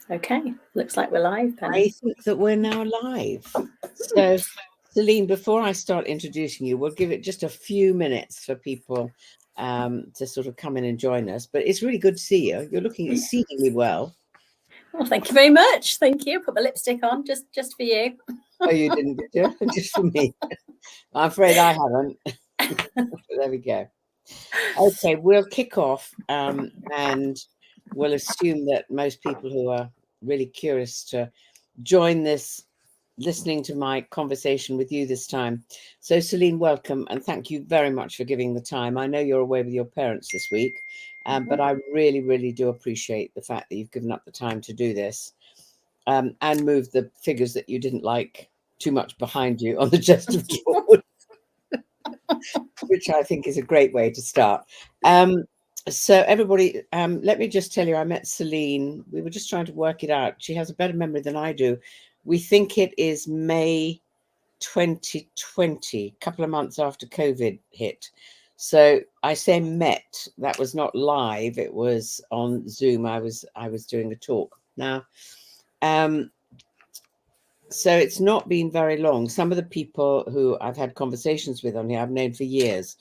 Okay, looks like we're live, Penny. I think that we're now live. So, Céline, before I start introducing you, we'll give it just a few minutes for people to sort of come in and join us. But it's really good to see you. You're looking exceedingly well. Well, thank you very much. Thank you. Put my lipstick on just for you. Oh, you didn't, did you? Just for me. I'm afraid I haven't. There we go. Okay, we'll kick off and we'll assume that most people who are really curious to join this listening to my conversation with you this time. So, Céline, welcome, and thank you very much for giving the time. I know you're away with your parents this week, but I really, really do appreciate the fact that you've given up the time to do this and move the figures that you didn't like too much behind you on the chest of drawers, which I think is a great way to start. So everybody, let me just tell you, I met Céline. We were just trying to work it out. She has a better memory than I do. We think it is May 2020, a couple of months after COVID hit. So I say met, that was not live, it was on Zoom. I was doing a talk. Now, so it's not been very long. Some of the people who I've had conversations with on here I've known for years,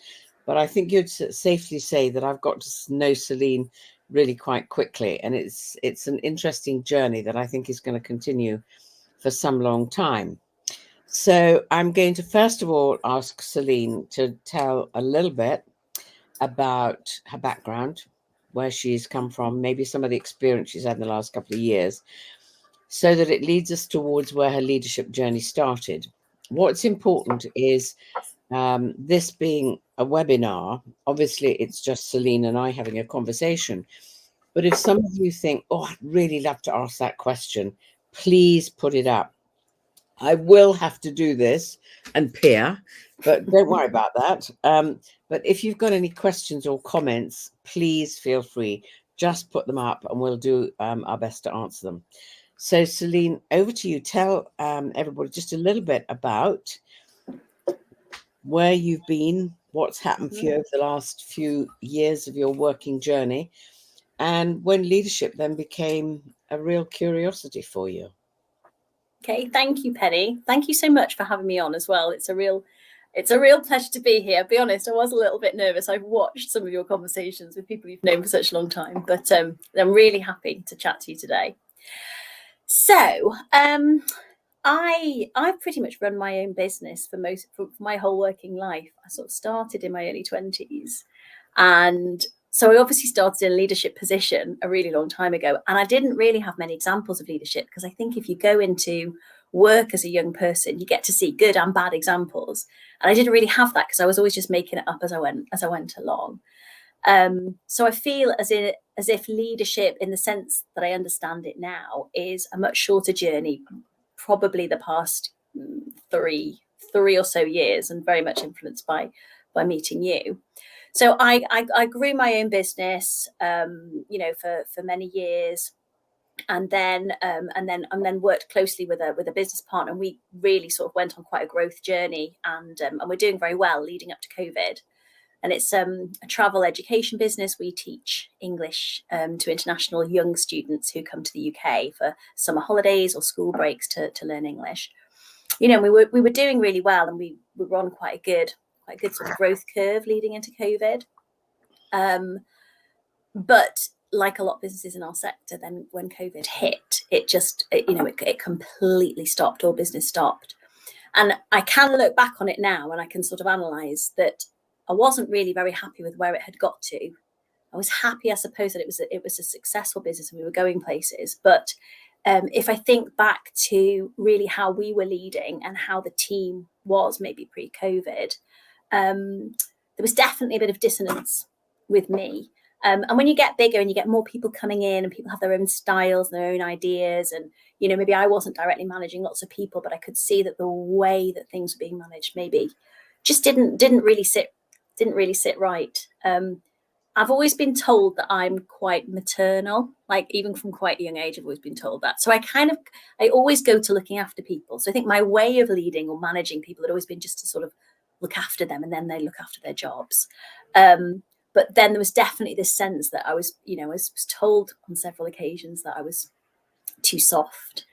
but I think you'd safely say that I've got to know Céline really quite quickly, and it's an interesting journey that I think is going to continue for some long time. So I'm going to first of all ask Céline to tell a little bit about her background, where she's come from, maybe some of the experience she's had in the last couple of years, so that it leads us towards where her leadership journey started. What's important is this being a webinar, obviously it's just Céline and I having a conversation. But if some of you think, oh, I'd really love to ask that question, please put it up. I will have to do this and peer, but don't worry about that. But if you've got any questions or comments, please feel free. Just put them up and we'll do our best to answer them. So, Céline, over to you. Tell everybody just a little bit about where you've been, what's happened for you over the last few years of your working journey, and when leadership then became a real curiosity for you. Okay, thank you, Penny. Thank you so much for having me on as well. It's a real pleasure to be here. I'll be honest, I was a little bit nervous. I've watched some of your conversations with people you've known for such a long time, but I'm really happy to chat to you today. So, I've pretty much run my own business for my whole working life. I sort of started in my early 20s, and so I obviously started in a leadership position a really long time ago, and I didn't really have many examples of leadership, because I think if you go into work as a young person, you get to see good and bad examples, and I didn't really have that because I was always just making it up as I went along. So I feel as if leadership, in the sense that I understand it now, is a much shorter journey, probably the past three or so years, and very much influenced by meeting you. So I grew my own business, for many years, and then worked closely with a business partner. And we really sort of went on quite a growth journey, and we're doing very well leading up to COVID. And it's a travel education business. We teach English to international young students who come to the UK for summer holidays or school breaks to learn English. We were doing really well, and we were on quite a good sort of growth curve leading into COVID. But like a lot of businesses in our sector, then when COVID hit, it completely stopped. All business stopped. And I can look back on it now, and I can sort of analyse that I wasn't really very happy with where it had got to. I was happy, I suppose, that it was a successful business and we were going places. But if I think back to really how we were leading and how the team was maybe pre-COVID, there was definitely a bit of dissonance with me. And when you get bigger and you get more people coming in, and people have their own styles, their own ideas, and maybe I wasn't directly managing lots of people, but I could see that the way that things were being managed maybe just didn't really sit right. I've always been told that I'm quite maternal, like even from quite a young age, I've always been told that. So I always go to looking after people. So I think my way of leading or managing people had always been just to sort of look after them, and then they look after their jobs. But then there was definitely this sense that I was told on several occasions that I was too soft.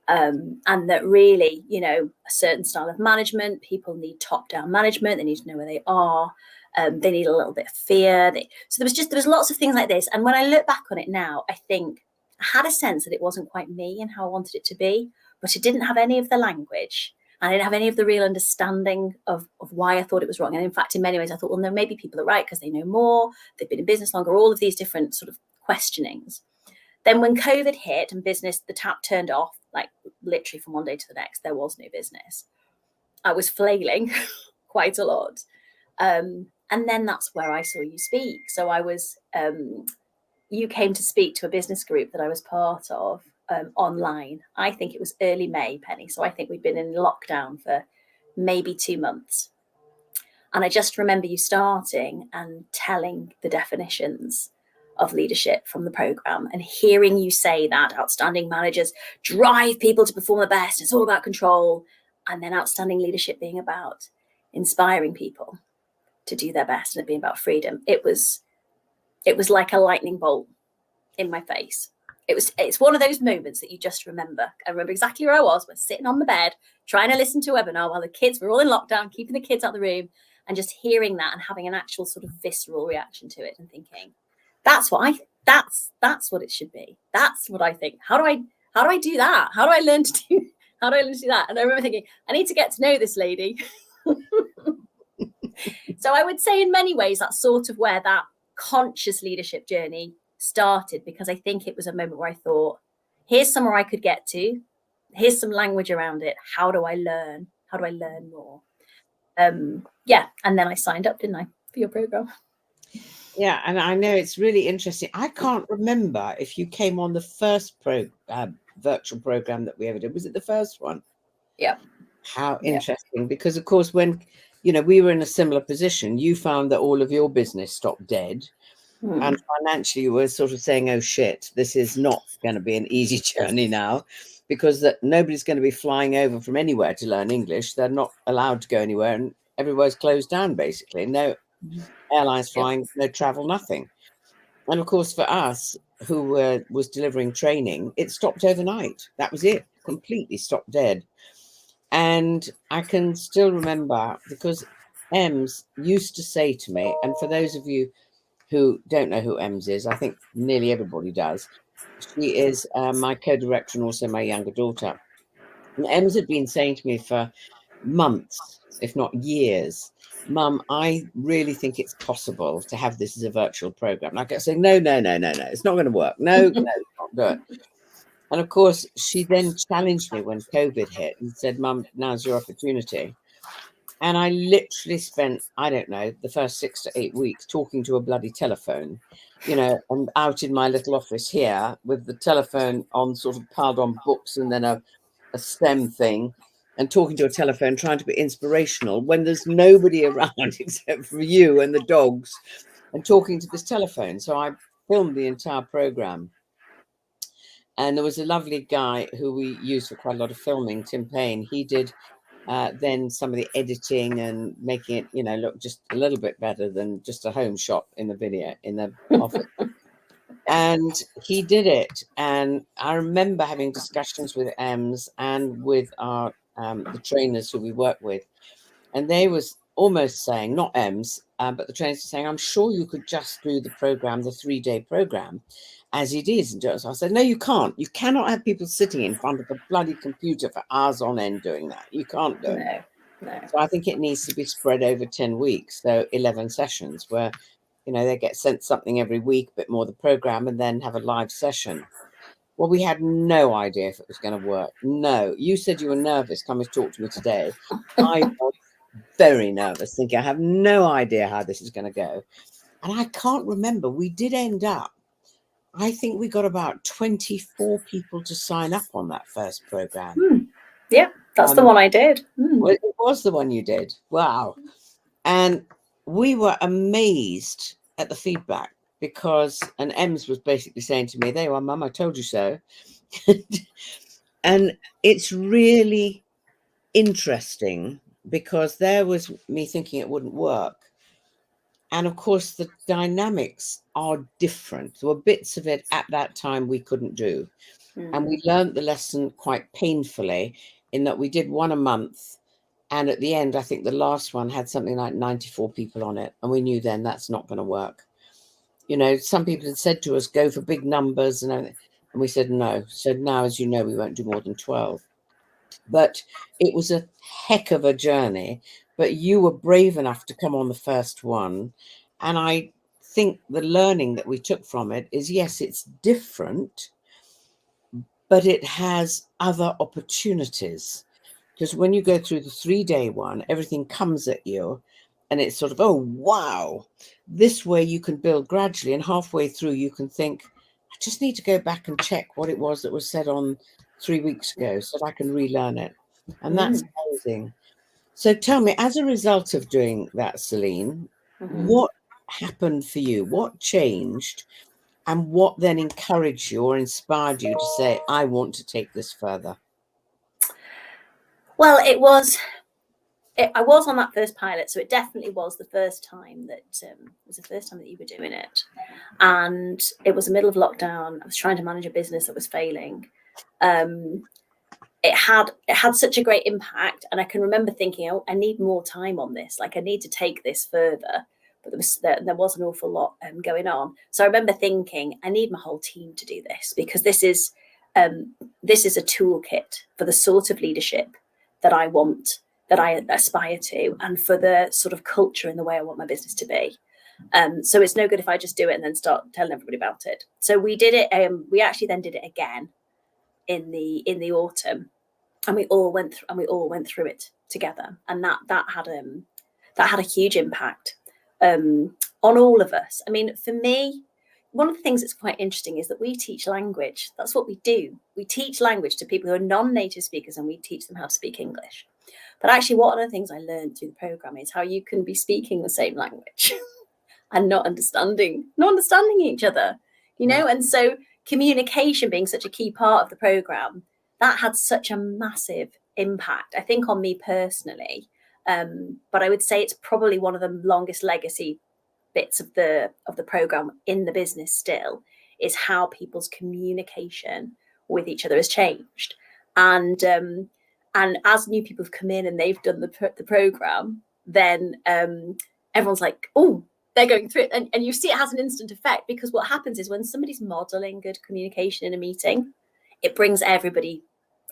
And that really, you know, a certain style of management, people need top-down management. They need to know where they are. They need a little bit of fear. So there was lots of things like this. And when I look back on it now, I think I had a sense that it wasn't quite me and how I wanted it to be, but it didn't have any of the language. And I didn't have any of the real understanding of why I thought it was wrong. And in fact, in many ways, I thought, well, no, maybe people are right because they know more. They've been in business longer, all of these different sort of questionings. Then when COVID hit and business, the tap turned off, like literally from one day to the next, there was no business. I was flailing quite a lot. And then that's where I saw you speak. So I was, you came to speak to a business group that I was part of online. I think it was early May, Penny. So I think we'd been in lockdown for maybe 2 months. And I just remember you starting and telling the definitions of leadership from the program and hearing you say that outstanding managers drive people to perform the best. It's all about control. And then outstanding leadership being about inspiring people to do their best and it being about freedom. It was like a lightning bolt in my face. It's one of those moments that you just remember. I remember exactly where I was. We're sitting on the bed, trying to listen to a webinar while the kids were all in lockdown, keeping the kids out of the room, and just hearing that and having an actual sort of visceral reaction to it and thinking, that's what it should be. That's what I think. How do I do that? How do I learn to do that? And I remember thinking, I need to get to know this lady. So I would say in many ways that's sort of where that conscious leadership journey started, because I think it was a moment where I thought, here's somewhere I could get to. Here's some language around it. How do I learn? How do I learn more? Yeah. And then I signed up, didn't I, for your program? Yeah, and I know it's really interesting. I can't remember if you came on the first virtual program that we ever did. Was it the first one? Yeah. How interesting, because of course when we were in a similar position, you found that all of your business stopped dead, and financially you were sort of saying, oh shit, this is not going to be an easy journey now, because that nobody's going to be flying over from anywhere to learn English. They're not allowed to go anywhere, and everywhere's closed down basically. No airlines flying, no travel, nothing. And of course for us who was delivering training, it stopped overnight. That was it, completely stopped dead. And I can still remember, because Ems used to say to me, and for those of you who don't know who Ems is, I think nearly everybody does, she is my co-director and also my younger daughter. And Ems had been saying to me for months, if not years, Mum, I really think it's possible to have this as a virtual program. And I kept saying, no, it's not going to work. No, it's not good. And of course, she then challenged me when COVID hit and said, Mum, now's your opportunity. And I literally spent, I don't know, the first 6 to 8 weeks talking to a bloody telephone, and out in my little office here with the telephone on, sort of piled on books, and then a STEM thing, and talking to a telephone, trying to be inspirational when there's nobody around except for you and the dogs, and talking to this telephone. So I filmed the entire program. And there was a lovely guy who we used for quite a lot of filming, Tim Payne. He did then some of the editing and making it, look just a little bit better than just a home shot in the video in the office. And he did it. And I remember having discussions with Ems and with our the trainers who we work with. And they was almost saying, not Ems, but the trainers were saying, I'm sure you could just do the program, the 3-day program, as it is. And so I said, no, you can't. You cannot have people sitting in front of a bloody computer for hours on end doing that. You can't do it. No. So I think it needs to be spread over 10 weeks, so 11 sessions where, they get sent something every week, a bit more of the program, and then have a live session. Well, we had no idea if it was going to work. No. You said you were nervous coming to talk to me today. I was very nervous, thinking I have no idea how this is going to go. And I can't remember. We did end up, I think we got about 24 people to sign up on that first program. Yeah, that's the one I did. Well, it was the one you did. Wow. And we were amazed at the feedback, because, and Ems was basically saying to me, there you are, Mum, I told you so. And it's really interesting, because there was me thinking it wouldn't work. And of course, the dynamics are different. There were bits of it at that time we couldn't do. And we learned the lesson quite painfully in that we did one a month. And at the end, I think the last one had something like 94 people on it. And we knew then that's not going to work. You know, some people had said to us, go for big numbers and everything. And we said no. So now, as you know, we won't do more than 12. But it was a heck of a journey. But you were brave enough to come on the first one. And I think the learning that we took from it is, yes, it's different, but it has other opportunities. Because when you go through the 3-day one, everything comes at you and it's sort of, oh, wow. This way you can build gradually, and halfway through you can think, I just need to go back and check what it was that was said on 3 weeks ago so that I can relearn it. And that's amazing. So tell me, as a result of doing that, Céline, what happened for you? What changed? And what then encouraged you or inspired you to say, I want to take this further? Well, I was on that first pilot, so it definitely was the first time that you were doing it, and it was the middle of lockdown. I was trying to manage a business that was failing. It had such a great impact, and I can remember thinking, oh, I need more time on this. Like, I need to take this further. But there was an awful lot going on. So I remember thinking, I need my whole team to do this, because this is a toolkit for the sort of leadership that I want, that I aspire to, and for the sort of culture and the way I want my business to be. So it's no good if I just do it and then start telling everybody about it. So we did it. We actually then did it again in the autumn, and we all went through it together, and that had a huge impact on all of us. I mean, for me, one of the things that's quite interesting is that we teach language. That's what we do. We teach language to people who are non-native speakers, and we teach them how to speak English. But actually, one of the things I learned through the program is how you can be speaking the same language and not understanding each other, you know. And so communication being such a key part of the program, that had such a massive impact, I think, on me personally. But I would say it's probably one of the longest legacy bits of the program in the business still, is how people's communication with each other has changed. And as new people have come in and they've done the program, then everyone's like, oh, they're going through it. And you see it has an instant effect, because what happens is when somebody's modeling good communication in a meeting, it brings everybody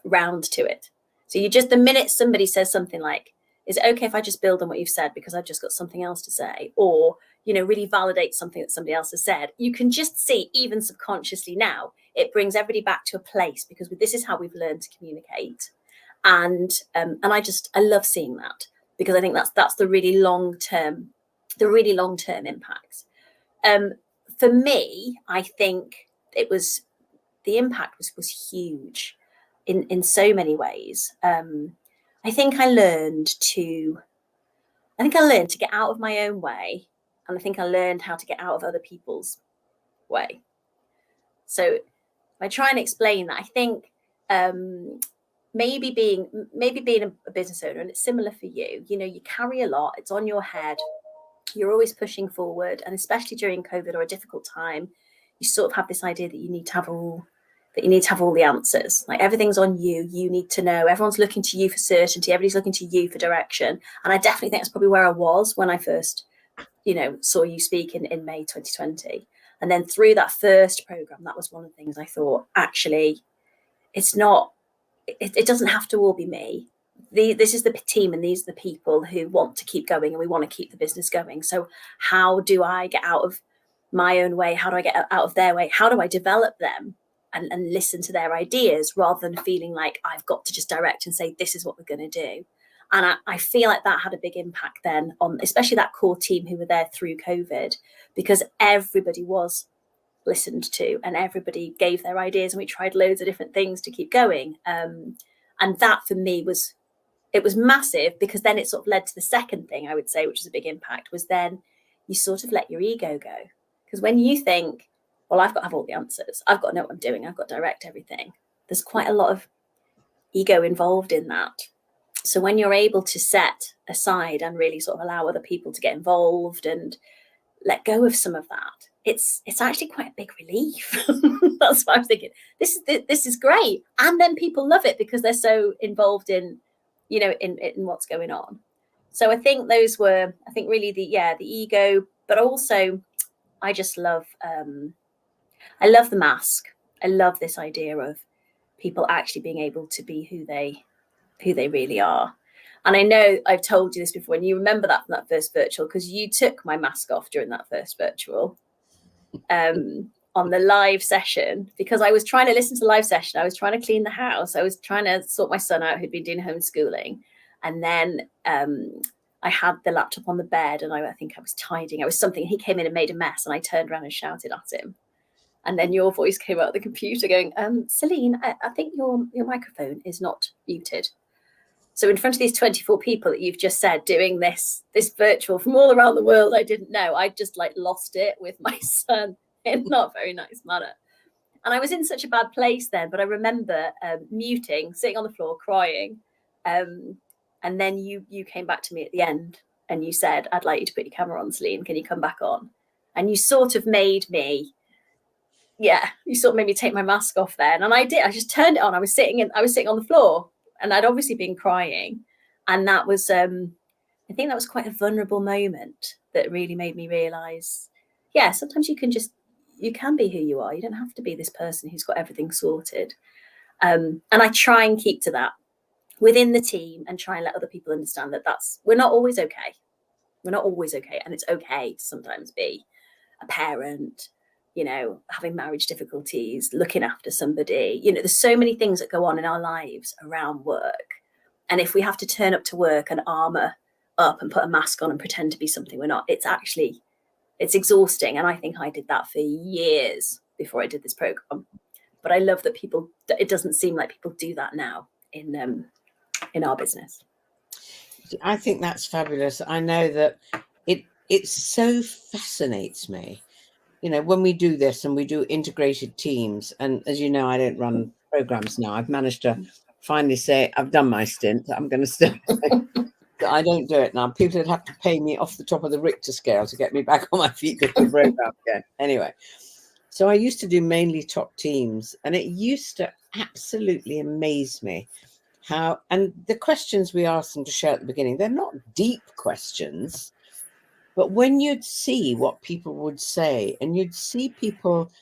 round to it. So the minute somebody says something like, is it okay if I just build on what you've said because I've just got something else to say? Or, you know, really validate something that somebody else has said. You can just see, even subconsciously now, it brings everybody back to a place, because this is how we've learned to communicate. And I love seeing that, because I think that's the really long-term impacts. For me, I think the impact was huge in so many ways. I think I learned to get out of my own way, and I think I learned how to get out of other people's way. So if I try and explain that, I think maybe being a business owner, and it's similar for you, you know, you carry a lot, it's on your head, you're always pushing forward, and especially during COVID or a difficult time, you sort of have this idea that you need to have all the answers. Like, everything's on you. You need to know. Everyone's looking to you for certainty. Everybody's looking to you for direction. And I definitely think that's probably where I was when I first, you know, saw you speak in May 2020. And then through that first program, that was one of the things I thought, actually, it doesn't have to all be me. This is the team, and these are the people who want to keep going, and we want to keep the business going. So how do I get out of my own way? How do I get out of their way? How do I develop them and listen to their ideas, rather than feeling like I've got to just direct and say, this is what we're going to do? And I feel like that had a big impact then on especially that core team who were there through COVID, because everybody was listened to and everybody gave their ideas, and we tried loads of different things to keep going. And that for me was massive, because then it sort of led to the second thing I would say, which was a big impact, was then you sort of let your ego go. Because when you think, well, I've got to have all the answers, I've got to know what I'm doing, I've got to direct everything, there's quite a lot of ego involved in that. So when you're able to set aside and really sort of allow other people to get involved and let go of some of that, it's actually quite a big relief. That's what I'm thinking. This is great, and then people love it because they're so involved in, you know, in what's going on. So I think those were, I think really the ego, but also I just love I love the mask. I love this idea of people actually being able to be who they really are. And I know I've told you this before, and you remember that from that first virtual, because you took my mask off during that first virtual on the live session, because I was trying to listen to the live session. I was trying to clean the house. I was trying to sort my son out who'd been doing homeschooling. And then I had the laptop on the bed, and I think I was tidying. I was something. He came in and made a mess, and I turned around and shouted at him. And then your voice came out of the computer going, Céline, I think your microphone is not muted. So in front of these 24 people that you've just said doing this virtual from all around the world, I didn't know. I just like lost it with my son in not a very nice manner. And I was in such a bad place then, but I remember muting, sitting on the floor, crying. And then you came back to me at the end and you said, I'd like you to put your camera on, Céline. Can you come back on? And you sort of made me, you sort of made me take my mask off then. And I did. I just turned it on. I was sitting on the floor, and I'd obviously been crying. And that was, I think that was quite a vulnerable moment that really made me realize, sometimes you can be who you are. You don't have to be this person who's got everything sorted. And I try and keep to that within the team, and try and let other people understand that we're not always okay. We're not always okay. And it's okay to sometimes be a parent, you know, having marriage difficulties, looking after somebody. You know, there's so many things that go on in our lives around work. And if we have to turn up to work and armor up and put a mask on and pretend to be something we're not, it's exhausting. And I think I did that for years before I did this program. But I love that it doesn't seem like people do that now in our business. I think that's fabulous. I know that it so fascinates me. You know, when we do this and we do integrated teams, and as you know, I don't run programs now. I've managed to finally say, I've done my stint. I'm going to stop. I don't do it now. People would have to pay me off the top of the Richter scale to get me back on my feet to the program again. Anyway, so I used to do mainly top teams, and it used to absolutely amaze me how, and the questions we asked them to share at the beginning, they're not deep questions. But when you'd see what people would say, and you'd see people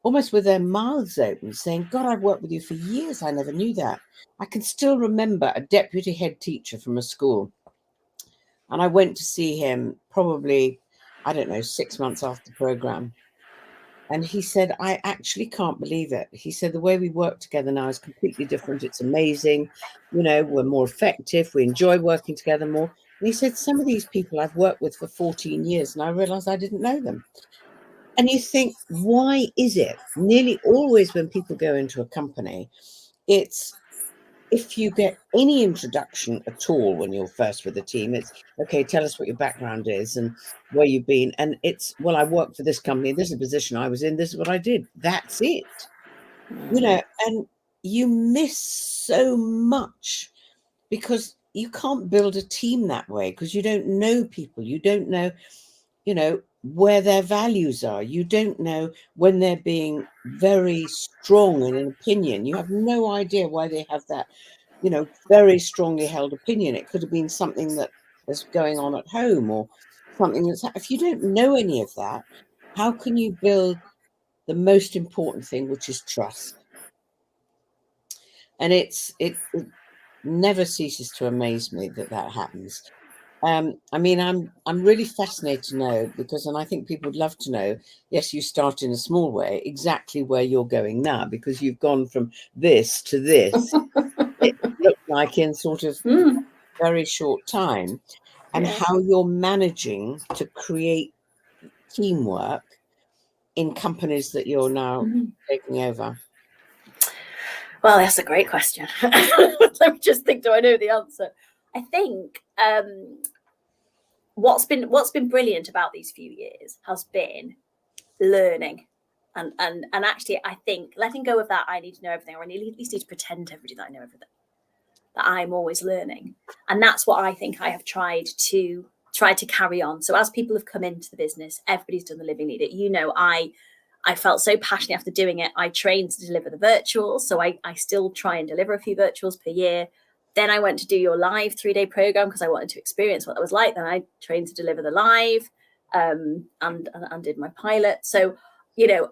almost with their mouths open saying, God, I've worked with you for years. I never knew that. I can still remember a deputy head teacher from a school. And I went to see him probably, 6 months after the program. And he said, I actually can't believe it. He said, the way we work together now is completely different. It's amazing. You know, we're more effective. We enjoy working together more. And he said, some of these people I've worked with for 14 years, and I realized I didn't know them. And you think, why is it? Nearly always when people go into a company, it's if you get any introduction at all when you're first with the team, it's, okay, tell us what your background is and where you've been. And it's, well, I worked for this company. This is the position I was in. This is what I did. That's it. You know, and you miss so much because you can't build a team that way because you don't know people. You don't know, you know, where their values are. You don't know when they're being very strong in an opinion. You have no idea why they have that, you know, very strongly held opinion. It could have been something that is going on at home or something that's, if you don't know any of that, how can you build the most important thing, which is trust? And it never ceases to amaze me that happens. I mean, I'm really fascinated to know because, and I think people would love to know, yes, you start in a small way, exactly where you're going now, because you've gone from this to this. It looks like in sort of very short time, and how you're managing to create teamwork in companies that you're now taking over. Well, that's a great question. Let me just think, do I know the answer? I think what's been brilliant about these few years has been learning. And actually, I think letting go of that, I need to know everything, or I at least need to pretend to everybody that I know everything, that I'm always learning. And that's what I think I have tried to tried to carry on. So as people have come into the business, everybody's done the Living Leader. You know, I felt so passionate after doing it. I trained to deliver the virtuals. So I still try and deliver a few virtuals per year. Then I went to do your live 3-day program because I wanted to experience what that was like. Then I trained to deliver the live and did my pilot. So, you know,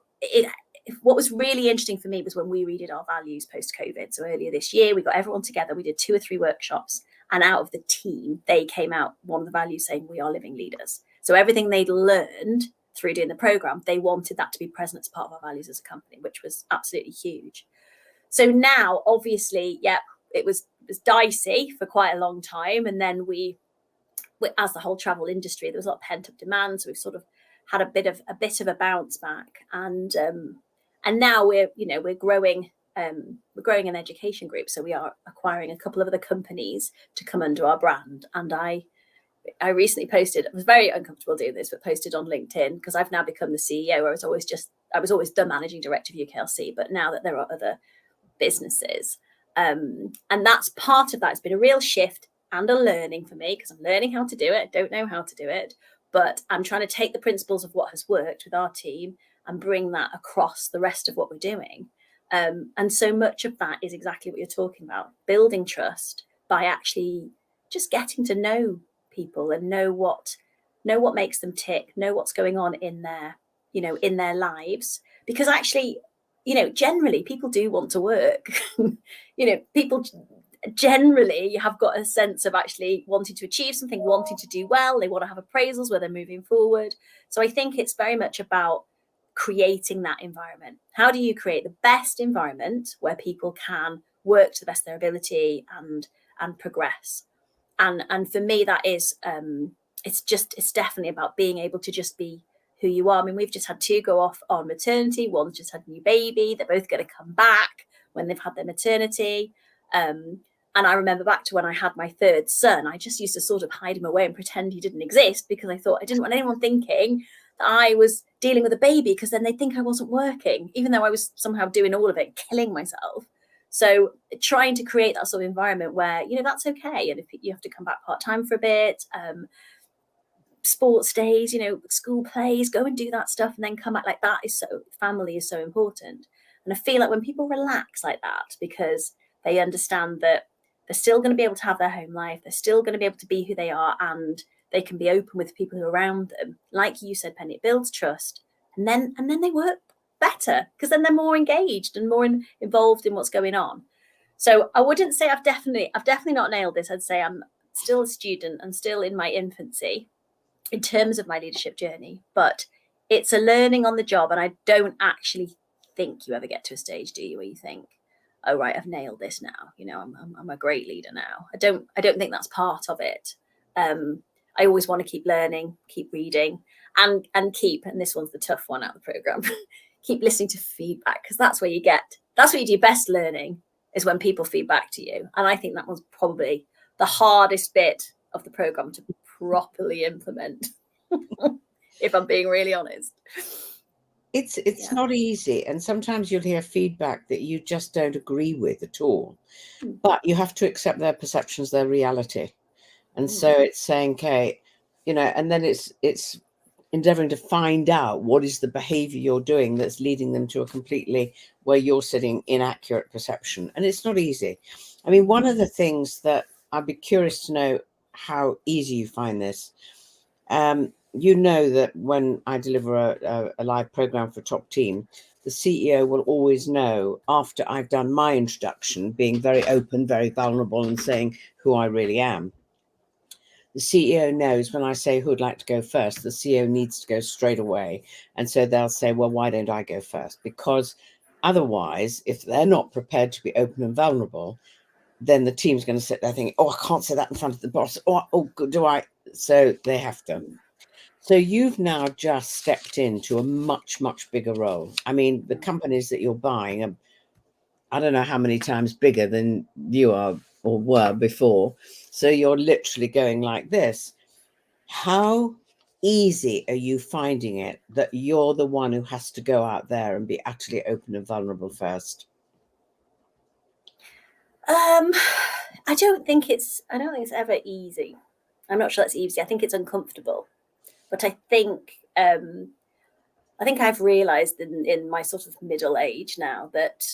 what was really interesting for me was when we redid our values post-COVID. So earlier this year, we got everyone together. We did 2 or 3 workshops. And out of the team, they came out, one of the values saying, we are living leaders. So everything they'd learned through doing the program, they wanted that to be present as part of our values as a company, which was absolutely huge. So now, obviously, yeah, it was dicey for quite a long time. And then we, as the whole travel industry, there was a lot of pent up demand. So we've sort of had a bit of a bounce back. And now we're growing. We're growing an education group, so we are acquiring a couple of other companies to come under our brand. And I recently posted, I was very uncomfortable doing this, but posted on LinkedIn because I've now become the CEO. I was always the managing director of UKLC, but now that there are other businesses, and that's part of that. It's been a real shift and a learning for me because I'm learning how to do it. I don't know how to do it, but I'm trying to take the principles of what has worked with our team and bring that across the rest of what we're doing. And so much of that is exactly what you're talking about, building trust by actually just getting to know people and know what makes them tick, know what's going on in their lives. Because actually, generally people do want to work. People generally have got a sense of actually wanting to achieve something, wanting to do well. They want to have appraisals where they're moving forward. So I think it's very much about creating that environment. How do you create the best environment where people can work to the best of their ability and progress? And for me, that is it's definitely about being able to just be who you are. I mean, we've just had 2 go off on maternity. One's just had a new baby. They're both going to come back when they've had their maternity. And I remember back to when I had my 3rd son, I just used to sort of hide him away and pretend he didn't exist because I thought I didn't want anyone thinking that I was dealing with a baby, because then they'd think I wasn't working, even though I was somehow doing all of it, killing myself. So trying to create that sort of environment where, that's okay. And if you have to come back part-time for a bit, sports days, school plays, go and do that stuff and then come back, like that family is so important. And I feel like when people relax like that, because they understand that they're still going to be able to have their home life, they're still going to be able to be who they are, and they can be open with people who are around them. Like you said, Penny, it builds trust, and then they work better because then they're more engaged and more involved in what's going on. So I wouldn't say I've definitely not nailed this. I'd say I'm still a student and still in my infancy in terms of my leadership journey, but it's a learning on the job. And I don't actually think you ever get to a stage, do you, where you think, oh right, I've nailed this now. I'm a great leader now. I don't think that's part of it. I always want to keep learning, keep reading, and this one's the tough one out of the program. Keep listening to feedback, because that's where you do best learning, is when people feed back to you. And I think that was probably the hardest bit of the program to properly implement, if I'm being really honest. It's not easy, and sometimes you'll hear feedback that you just don't agree with at all, but you have to accept their perceptions, their reality. And so it's saying, okay, and then it's endeavoring to find out what is the behavior you're doing that's leading them to a completely, where you're sitting, inaccurate perception. And it's not easy. I mean, one of the things that I'd be curious to know how easy you find this. That when I deliver a live program for a top team, the CEO will always know, after I've done my introduction, being very open, very vulnerable, and saying who I really am. The CEO knows when I say who would like to go first, the CEO needs to go straight away. And so they'll say, well, why don't I go first? Because otherwise, if they're not prepared to be open and vulnerable, then the team's going to sit there thinking, oh, I can't say that in front of the boss. Oh, do I? So they have to. So you've now just stepped into a much, much bigger role. I mean, the companies that you're buying are, I don't know how many times bigger than you are or were before. So you're literally going like this. How easy are you finding it that you're the one who has to go out there and be utterly open and vulnerable first? I don't think it's ever easy. I'm not sure that's easy. I think it's uncomfortable, but I think I've realised in my sort of middle age now that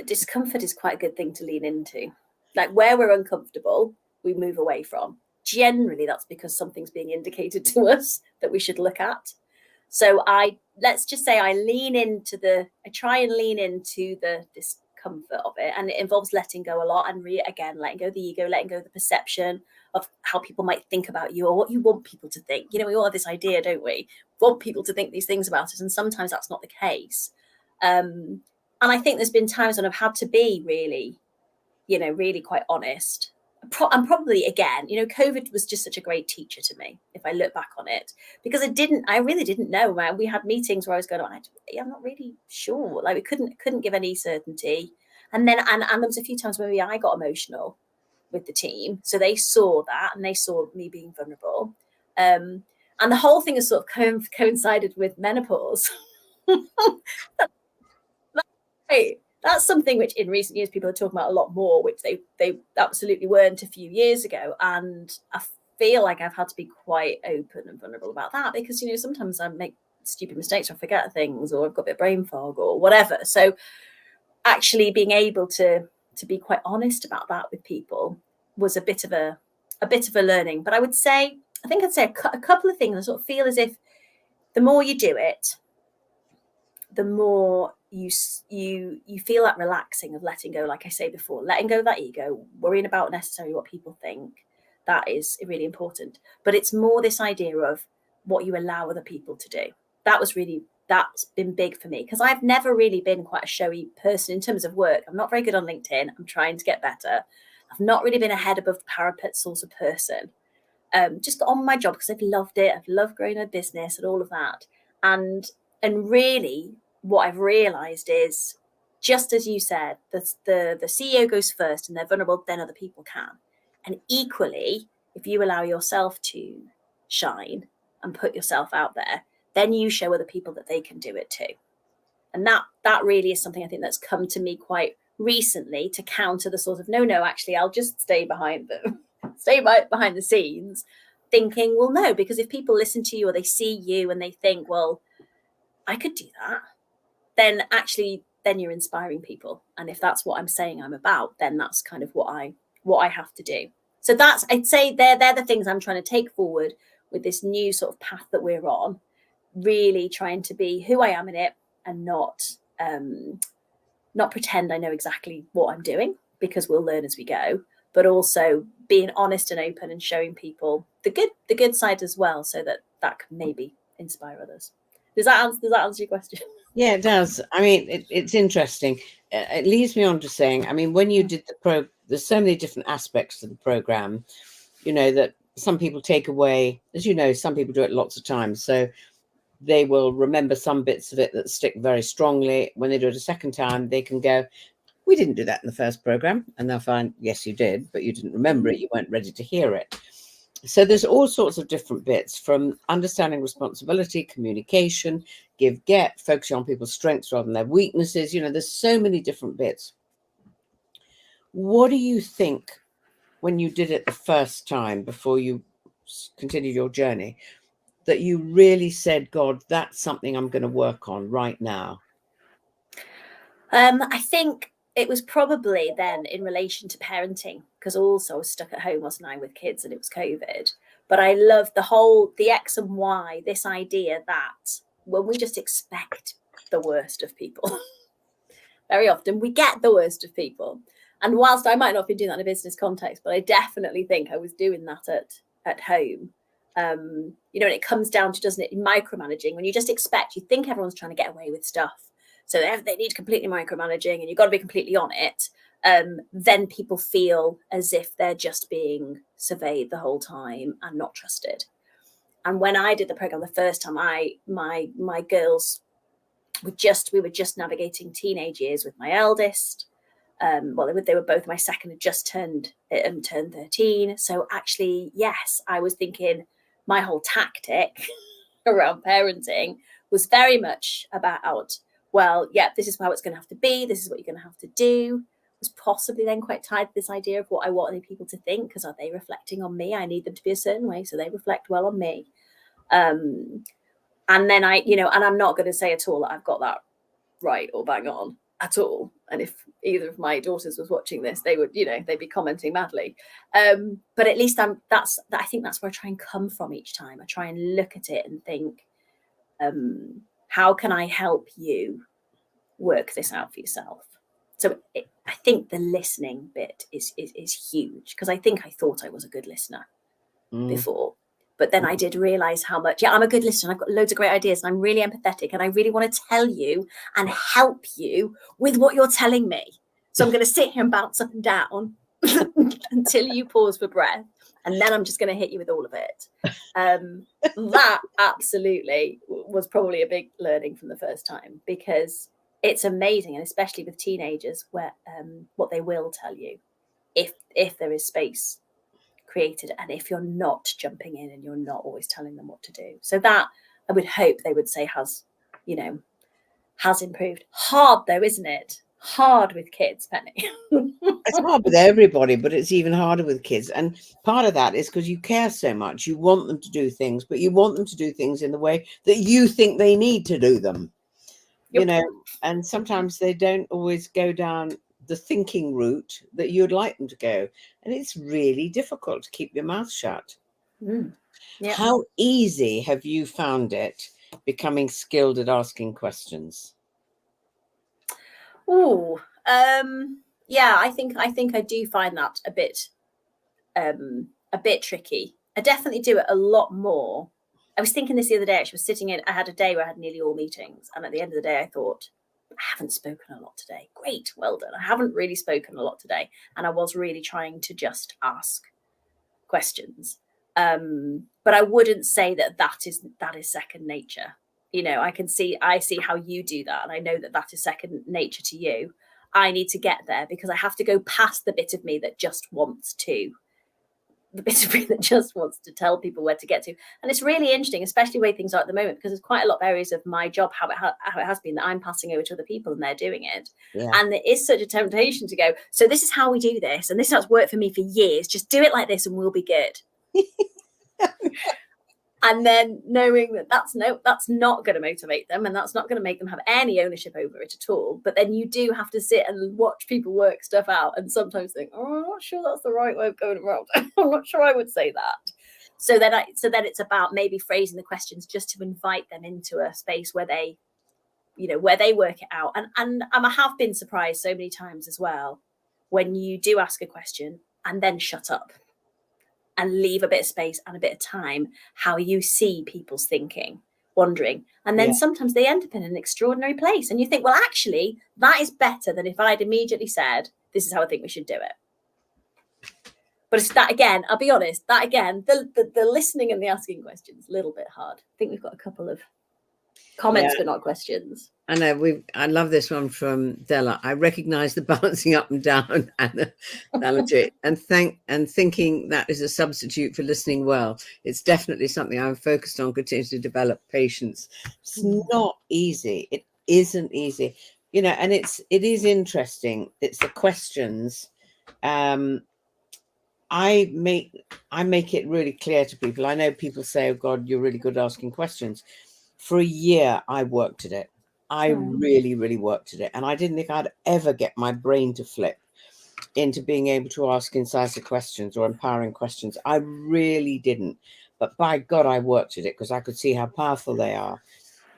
discomfort is quite a good thing to lean into. Like where we're uncomfortable, we move away from. Generally, that's because something's being indicated to us that we should look at. So let's just say I try and lean into the discomfort of it. And it involves letting go a lot and again, letting go of the ego, letting go of the perception of how people might think about you or what you want people to think. You know, we all have this idea, don't we? Want people to think these things about us. And sometimes that's not the case. And I think there's been times when I've had to be really, really quite honest. And probably again, COVID was just such a great teacher to me, if I look back on it, because I really didn't know. Man, we had meetings where I was going, I'm not really sure. Like we couldn't give any certainty. And then, and there was a few times where maybe I got emotional with the team. So they saw that and they saw me being vulnerable. And the whole thing has sort of coincided with menopause. Right. That's something which in recent years people are talking about a lot more, which they absolutely weren't a few years ago. And I feel like I've had to be quite open and vulnerable about that because, sometimes I make stupid mistakes or I forget things or I've got a bit of brain fog or whatever. So actually being able to be quite honest about that with people was a bit of a learning. But I'd say a couple of things. I sort of feel as if the more you do it, the more you feel that relaxing of letting go, like I say before, letting go of that ego, worrying about necessarily what people think. That is really important. But it's more this idea of what you allow other people to do. That's been big for me because I've never really been quite a showy person in terms of work. I'm not very good on LinkedIn. I'm trying to get better. I've not really been a head above the parapet sort of person. Just on my job because I've loved it. I've loved growing a business and all of that. And really what I've realized is, just as you said, the CEO goes first and they're vulnerable, then other people can. And equally, if you allow yourself to shine and put yourself out there, then you show other people that they can do it too. And that really is something I think that's come to me quite recently to counter the sort of, no, actually, I'll just stay behind the scenes, thinking, well, no, because if people listen to you or they see you and they think, well, I could do that, then you're inspiring people. And if that's what I'm saying I'm about, then that's kind of what I have to do. So I'd say they're the things I'm trying to take forward with this new sort of path that we're on, really trying to be who I am in it and not pretend I know exactly what I'm doing, because we'll learn as we go, but also being honest and open and showing people the good side as well, so that can maybe inspire others. Does that answer your question? Yeah, it does. I mean, it's interesting. It leads me on to saying, I mean, when you did there's so many different aspects to the program, that some people take away, as you know, some people do it lots of times. So they will remember some bits of it that stick very strongly. When they do it a second time, they can go, we didn't do that in the first program. And they'll find, yes, you did, but you didn't remember it. You weren't ready to hear it. So there's all sorts of different bits, from understanding responsibility, communication, give, get, focusing on people's strengths rather than their weaknesses. There's so many different bits. What do you think when you did it the first time before you continued your journey, that you really said, God, that's something I'm going to work on right now? I think it was probably then in relation to parenting, because also I was stuck at home, wasn't I, with kids, and it was COVID. But I love the X and Y, this idea that when we just expect the worst of people, very often we get the worst of people. And whilst I might not be doing that in a business context, but I definitely think I was doing that at home. And it comes down to, doesn't it, micromanaging, when you just expect, you think everyone's trying to get away with stuff. So they need completely micromanaging and you've got to be completely on it. Then people feel as if they're just being surveyed the whole time and not trusted. And when I did the program the first time, my girls we were just navigating teenage years with my eldest. They were both, my second had just turned 13. So actually, yes, I was thinking my whole tactic around parenting was very much about, well, yeah, this is how it's going to have to be. This is what you're going to have to do. was possibly then quite tied to this idea of what I wanted people to think, because are they reflecting on me? I need them to be a certain way, so they reflect well on me. And then and I'm not going to say at all that I've got that right or bang on at all. And if either of my daughters was watching this, they would, they'd be commenting madly. But at least I think that's where I try and come from each time. I try and look at it and think, how can I help you work this out for yourself? So I think the listening bit is huge, because I think I thought I was a good listener before. But then I did realize how much, I'm a good listener. I've got loads of great ideas and I'm really empathetic and I really want to tell you and help you with what you're telling me. So I'm going to sit here and bounce up and down until you pause for breath. And then I'm just going to hit you with all of it. That absolutely was probably a big learning from the first time, because it's amazing. And especially with teenagers, where what they will tell you, if there is space created, and if you're not jumping in and you're not always telling them what to do. So that I would hope they would say has improved. Hard though, isn't it? Hard with kids, Penny. It's hard with everybody, but it's even harder with kids. And part of that is because you care so much. You want them to do things, but you want them to do things in the way that you think they need to do them. Yep. And sometimes they don't always go down the thinking route that you'd like them to go. And it's really difficult to keep your mouth shut. Yep. How easy have you found it becoming skilled at asking questions? Oh, yeah, I think I do find that a bit tricky. I definitely do it a lot more. I was thinking this the other day, actually. I had a day where I had nearly all meetings. And at the end of the day, I thought, I haven't spoken a lot today. Great, well done. I haven't really spoken a lot today. And I was really trying to just ask questions. But I wouldn't say that is second nature. I see how you do that. And I know that is second nature to you. I need to get there, because I have to go past the bit of me that just wants to tell people where to get to. And it's really interesting, especially the way things are at the moment, because there's quite a lot of areas of my job, how it has been, that I'm passing over to other people and they're doing it. Yeah. And there is such a temptation to go, so this is how we do this, and this has worked for me for years, just do it like this and we'll be good. And then knowing that that's not going to motivate them, and that's not going to make them have any ownership over it at all. But then you do have to sit and watch people work stuff out, and sometimes think, I'm not sure that's the right way of going around. I'm not sure I would say that. So then it's about maybe phrasing the questions just to invite them into a space where they work it out. And I have been surprised so many times as well, when you do ask a question and then shut up and leave a bit of space and a bit of time, how you see people's thinking, wandering. And then sometimes they end up in an extraordinary place. And you think, well, actually, that is better than if I'd immediately said, this is how I think we should do it. But it's that again, I'll be honest, the listening and the asking questions, a little bit hard. I think we've got a couple of comments, but not questions. I know I love this one from Della. I recognize the balancing up and down analogy, and thinking that is a substitute for listening well. It's definitely something I'm focused on, continuing to develop patience. It's not easy. It isn't easy, and it is interesting. It's the questions. I make it really clear to people. I know people say, oh God, you're really good at asking questions. For a year, I worked at it. I really, really worked at it. And I didn't think I'd ever get my brain to flip into being able to ask incisive questions or empowering questions. I really didn't. But by God, I worked at it, because I could see how powerful they are.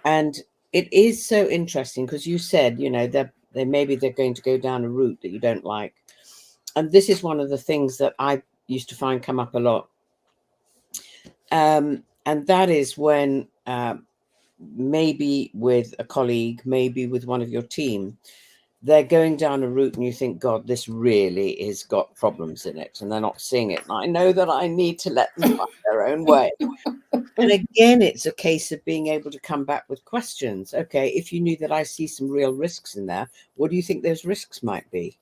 And it is so interesting, because you said, maybe they're going to go down a route that you don't like. And this is one of the things that I used to find come up a lot. And that is when maybe with a colleague, maybe with one of your team, they're going down a route and you think, God, this really is got problems in it, and they're not seeing it. And I know that I need to let them find their own way. And again, it's a case of being able to come back with questions. Okay, if you knew that I see some real risks in there, what do you think those risks might be?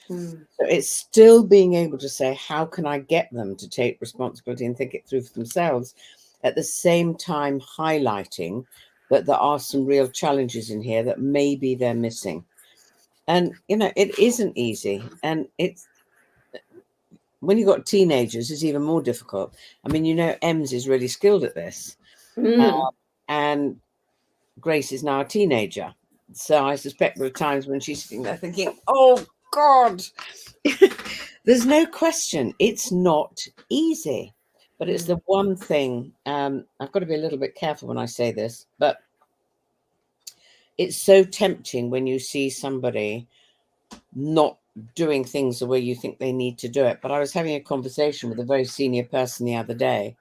So it's still being able to say, how can I get them to take responsibility and think it through for themselves, at the same time highlighting that there are some real challenges in here that maybe they're missing. And, it isn't easy. And it's, when you've got teenagers, it's even more difficult. I mean, Ems is really skilled at this. And Grace is now a teenager. So I suspect there are times when she's sitting there thinking, oh, God, there's no question. It's not easy. But it's the one thing, I've got to be a little bit careful when I say this, but it's so tempting when you see somebody not doing things the way you think they need to do it. But I was having a conversation with a very senior person the other day,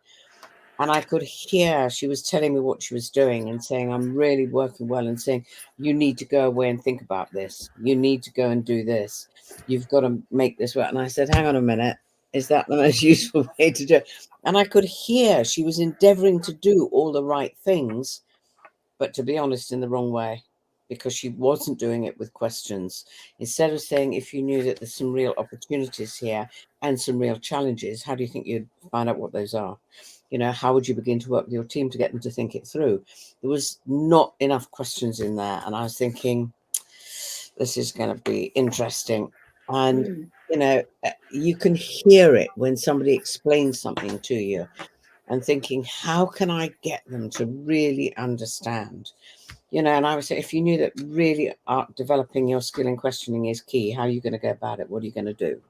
and I could hear she was telling me what she was doing and saying, I'm really working well, and saying, you need to go away and think about this. You need to go and do this. You've got to make this work. And I said, hang on a minute. Is that the most useful way to do it? And I could hear she was endeavoring to do all the right things, but to be honest, in the wrong way, because she wasn't doing it with questions. Instead of saying, if you knew that there's some real opportunities here and some real challenges, how do you think you'd find out what those are? How would you begin to work with your team to get them to think it through? There was not enough questions in there. And I was thinking, this is going to be interesting. And, you can hear it when somebody explains something to you, and thinking, how can I get them to really understand? And I would say, if you knew that really developing your skill in questioning is key, how are you going to go about it? What are you going to do?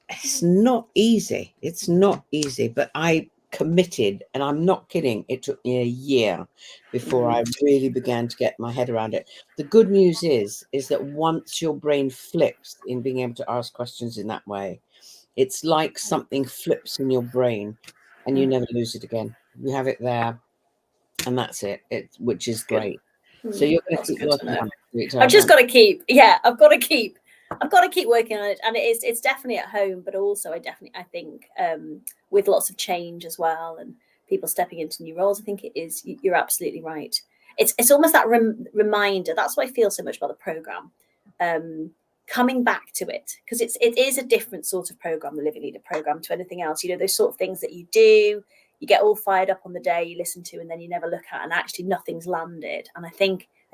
It's not easy. It's not easy, but I committed, and I'm not kidding. It took me a year before I really began to get my head around it. The good news is that once your brain flips in being able to ask questions in that way, it's like something flips in your brain and you never lose it again. You have it there, and that's it, which is great. So you're going to keep working on it. I've just got to keep, I've got to keep working on it. And it's definitely at home, but also I think with lots of change as well and people stepping into new roles, I think it is, you're absolutely right. It's almost that reminder. That's what I feel so much about the program. Coming back to it, because it is a different sort of program, the Living Leader program, to anything else. Those sort of things that you do, you get all fired up on the day, you listen to, and then you never look at, and actually nothing's landed. And I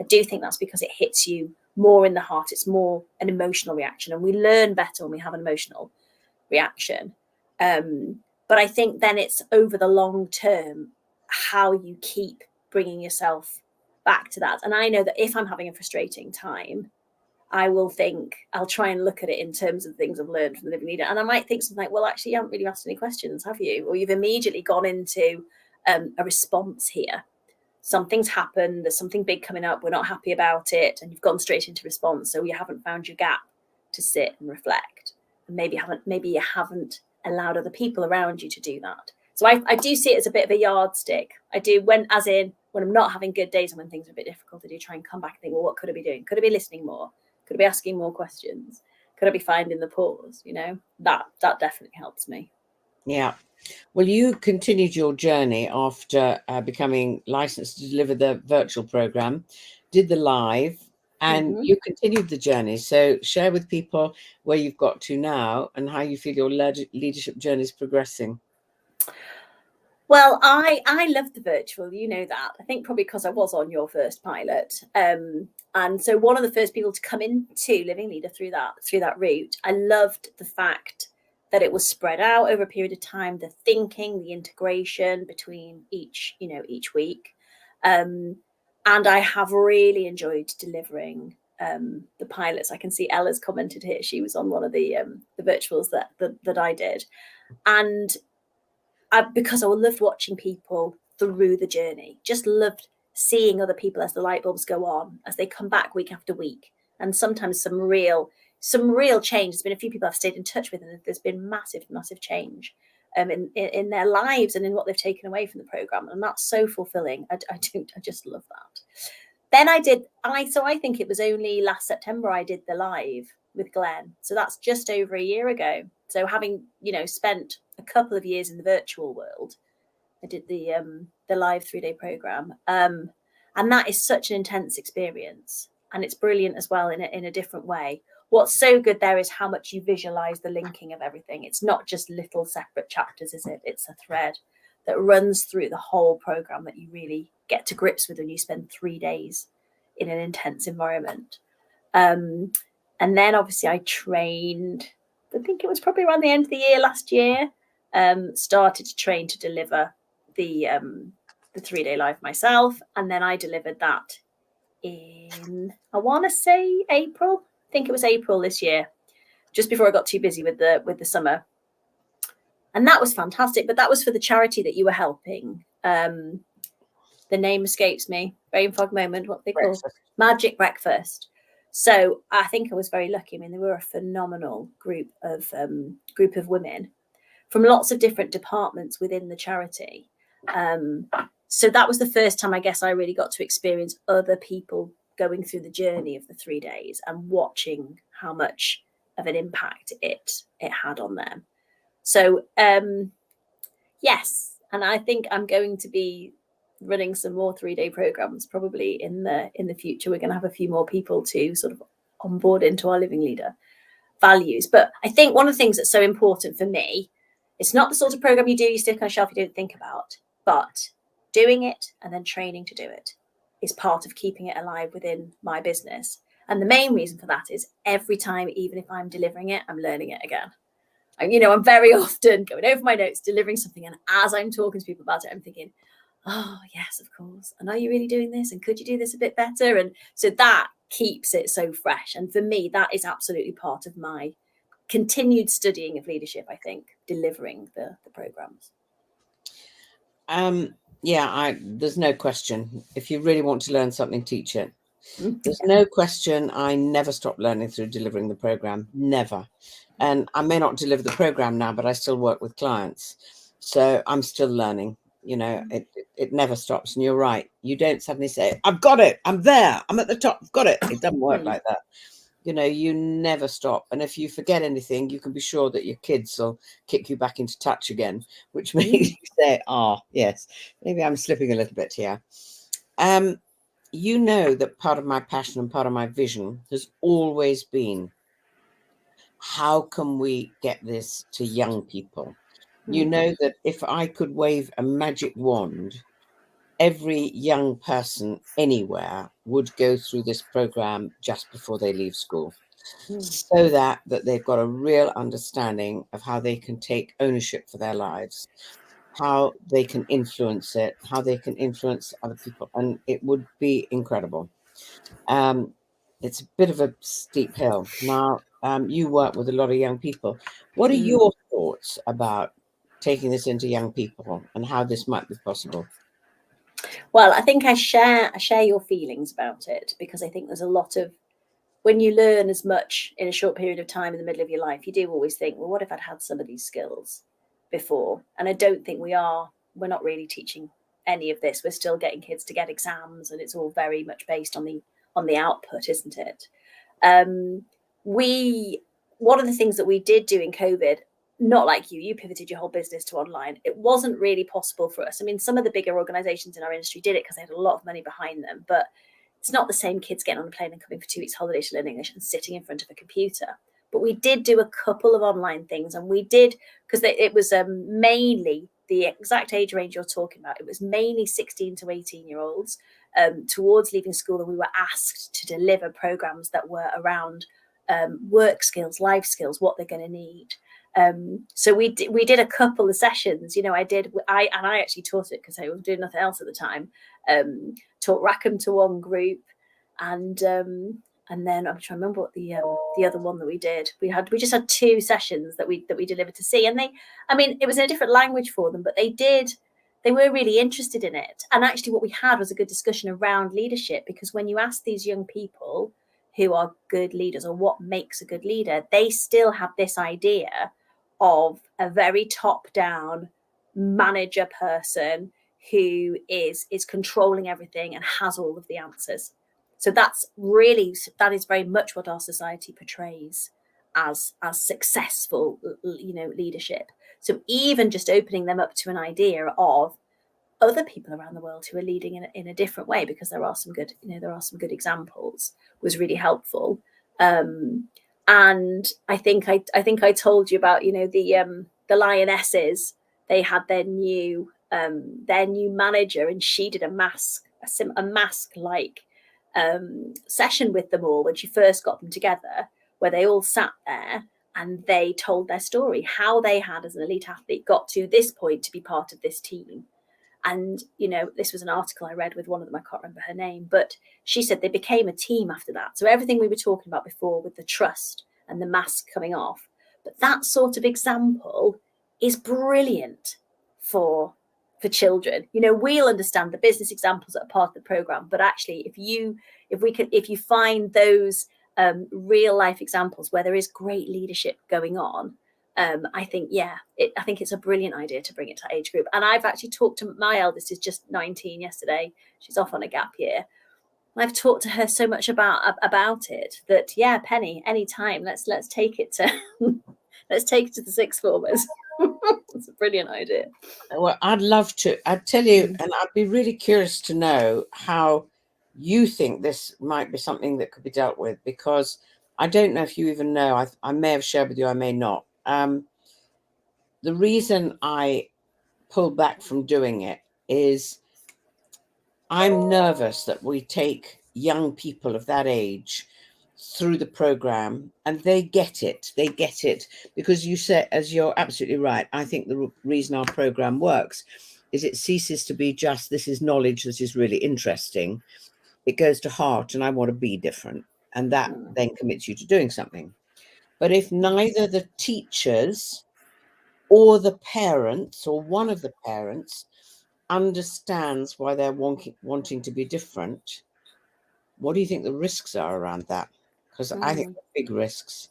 do think that's because it hits you more in the heart. It's more an emotional reaction, and we learn better when we have an emotional reaction. But I think then it's over the long term how you keep bringing yourself back to that. And I know that if I'm having a frustrating time, I will think, I'll try and look at it in terms of things I've learned from the Living Leader. And I might think something like, well, actually, you haven't really asked any questions, have you? Or you've immediately gone into a response here. Something's happened, there's something big coming up, we're not happy about it, and you've gone straight into response. So you haven't found your gap to sit and reflect. And maybe you haven't allowed other people around you to do that. So I do see it as a bit of a yardstick. I do, when I'm not having good days and when things are a bit difficult, I do try and come back and think, well, what could I be doing? Could I be listening more? Could I be asking more questions? Could I be finding the pause? That definitely helps me. Yeah. Well, you continued your journey after becoming licensed to deliver the virtual program, did the live, and you continued the journey. So share with people where you've got to now and how you feel your leadership journey is progressing. Well, I love the virtual, that. I think probably because I was on your first pilot. And so one of the first people to come into Living Leader through that route. I loved the fact that it was spread out over a period of time, the thinking, the integration between each week. And I have really enjoyed delivering the pilots. I can see Ella's commented here. She was on one of the virtuals that I did. And because I loved watching people through the journey, just loved seeing other people as the light bulbs go on, as they come back week after week. And sometimes some real change. There's been a few people I've stayed in touch with, and there's been massive change in their lives and in what they've taken away from the program. And that's so fulfilling. I just love that. Then I think it was only last September I did the live with Glenn. So that's just over a year ago. So having, spent a couple of years in the virtual world, I did the live 3-day program. And that is such an intense experience. And it's brilliant as well in a different way. What's so good there is how much you visualize the linking of everything. It's not just little separate chapters, is it? It's a thread that runs through the whole program that you really get to grips with when you spend 3 days in an intense environment. And then obviously I trained, I think it was probably around the end of the year last year, started to train to deliver the 3-day live myself. And then I delivered that in, I want to say April. I think it was April this year, just before I got too busy with the summer. And that was fantastic. But that was for the charity that you were helping. The name escapes me. Brain fog moment. What they call Magic Breakfast. So I think I was very lucky. I mean, they were a phenomenal group of women from lots of different departments within the charity. So that was the first time I guess I really got to experience other people going through the journey of the 3 days and watching how much of an impact it had on them. So yes, and I think I'm going to be running some more 3-day programs probably in the future. We're going to have a few more people to sort of onboard into our living leader values. But I think one of the things that's so important for me, it's not the sort of program you stick on a shelf, you don't think about, but doing it and then training to do it is part of keeping it alive within my business. And the main reason for that is every time, even if I'm delivering it, I'm learning it again. I'm very often going over my notes, delivering something, and as I'm talking to people about it, I'm thinking, oh yes, of course, and are you really doing this, and could you do this a bit better? And so that keeps it so fresh. And for me, that is absolutely part of my continued studying of leadership. I think delivering the programs. There's no question. If you really want to learn something, teach it. There's no question. I never stop learning through delivering the program. Never. And I may not deliver the program now, but I still work with clients. So I'm still learning. It never stops. And you're right. You don't suddenly say, I've got it. I'm there. I'm at the top. I've got it. It doesn't work like that. You never stop. And if you forget anything, you can be sure that your kids will kick you back into touch again, which makes you say, yes, maybe I'm slipping a little bit here. That part of my passion and part of my vision has always been, how can we get this to young people? That if I could wave a magic wand, every young person anywhere would go through this program just before they leave school, so that they've got a real understanding of how they can take ownership for their lives, how they can influence it, how they can influence other people. And it would be incredible. It's a bit of a steep hill. Now, you work with a lot of young people. What are your thoughts about taking this into young people and how this might be possible? Well, I think I share your feelings about it, because I think there's a lot of, when you learn as much in a short period of time in the middle of your life, you do always think, well, what if I'd had some of these skills before? And I don't think we're not really teaching any of this. We're still getting kids to get exams, and it's all very much based on the output, isn't it? One of the things that we did do in COVID, not like you pivoted your whole business to online. It wasn't really possible for us. I mean, some of the bigger organizations in our industry did it because they had a lot of money behind them, but it's not the same kids getting on a plane and coming for 2 weeks holiday to learn English and sitting in front of a computer. But we did do a couple of online things, and we did, because it was mainly the exact age range you're talking about. It was mainly 16 to 18-year-olds towards leaving school, and we were asked to deliver programs that were around work skills, life skills, what they're going to need. So we did a couple of sessions. I actually taught it because I was doing nothing else at the time. Taught Rackham to one group, and then I'm trying to remember what the other one that we did. We just had 2 sessions that we delivered to see, and it was in a different language for them, but they were really interested in it. And actually, what we had was a good discussion around leadership, because when you ask these young people who are good leaders or what makes a good leader, they still have this idea of a very top-down manager person who is controlling everything and has all of the answers. So that is very much what our society portrays as successful, leadership. So even just opening them up to an idea of other people around the world who are leading in a different way, because there are some good examples, was really helpful. And I think I told you about, the Lionesses. They had their new manager, and she did a mask like session with them all when she first got them together, where they all sat there and they told their story, how they had, as an elite athlete, got to this point to be part of this team. And, you know, this was an article I read with one of them, I can't remember her name, but she said they became a team after that. So everything we were talking about before with the trust and the mask coming off, but that sort of example is brilliant for children. You know, we'll understand the business examples that are part of the program, but actually if you find those real life examples where there is great leadership going on, I think it's a brilliant idea to bring it to age group. And I've actually talked to my eldest, is just 19 yesterday, she's off on a gap year. I've talked to her so much about it that, yeah, Penny, anytime, let's take it to let's take it to the sixth formers. It's a brilliant idea. Well, I'd love to. I'd tell you, and I'd be really curious to know how you think this might be something that could be dealt with, because I don't know if you even know, I may have shared with you, I may not. The reason I pulled back from doing it is I'm nervous that we take young people of that age through the program and they get it because you say, as you're absolutely right, I think the reason our program works is it ceases to be just, this is knowledge that is really interesting. It goes to heart, and I want to be different, and that then commits you to doing something. But if neither the teachers or the parents or one of the parents understands why they're wanting to be different, what do you think the risks are around that? Because I think they're big risks.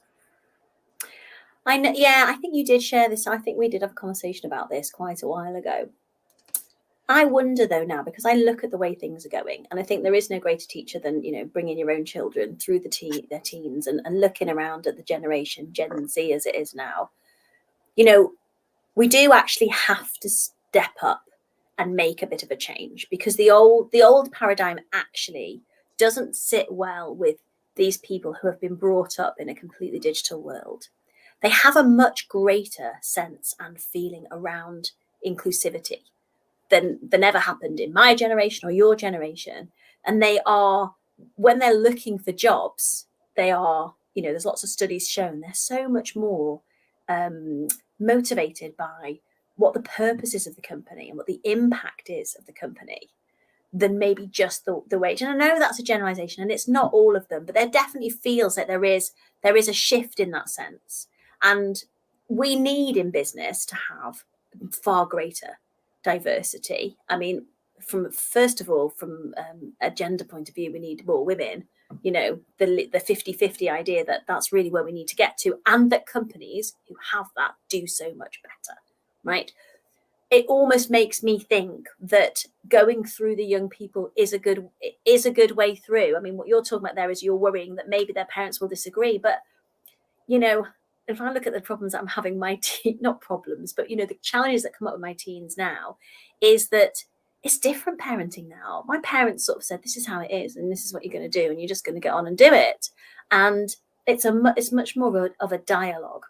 I know, yeah, I think you did share this. I think we did have a conversation about this quite a while ago. I wonder though now, because I look at the way things are going, and I think there is no greater teacher than, you know, bringing your own children through their teens and looking around at the generation Gen Z as it is now. You know, we do actually have to step up and make a bit of a change, because the old paradigm actually doesn't sit well with these people who have been brought up in a completely digital world. They have a much greater sense and feeling around inclusivity than ever happened in my generation or your generation. And they are, when they're looking for jobs, they are, you know, there's lots of studies shown they're so much more motivated by what the purpose is of the company and what the impact is of the company than maybe just the wage. And I know that's a generalization and it's not all of them, but there definitely feels that there is a shift in that sense. And we need in business to have far greater diversity. I mean, first of all, from a gender point of view, we need more women. You know, the 50-50 idea that that's really where we need to get to, and that companies who have that do so much better, right? It almost makes me think that going through the young people is a good way through. I mean, what you're talking about there is you're worrying that maybe their parents will disagree, but you know, if I look at the problems that I'm having not problems, but you know, the challenges that come up with my teens now is that it's different parenting now. My parents sort of said, this is how it is, and this is what you're going to do, and you're just going to get on and do it. And it's much more of a dialogue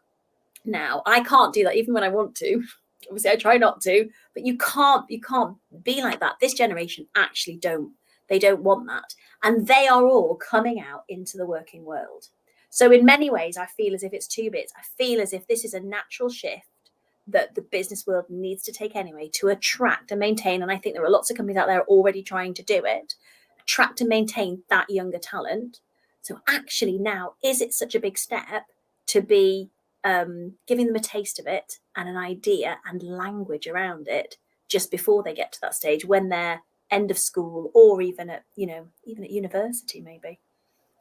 now. I can't do that even when I want to. Obviously, I try not to, but you can't be like that. This generation actually don't want that, and they are all coming out into the working world. So in many ways, I feel as if it's two bits. I feel as if this is a natural shift that the business world needs to take anyway to attract and maintain. And I think there are lots of companies out there already trying to do it, attract and maintain that younger talent. So actually now, is it such a big step to be giving them a taste of it and an idea and language around it just before they get to that stage when they're end of school, or even at university maybe?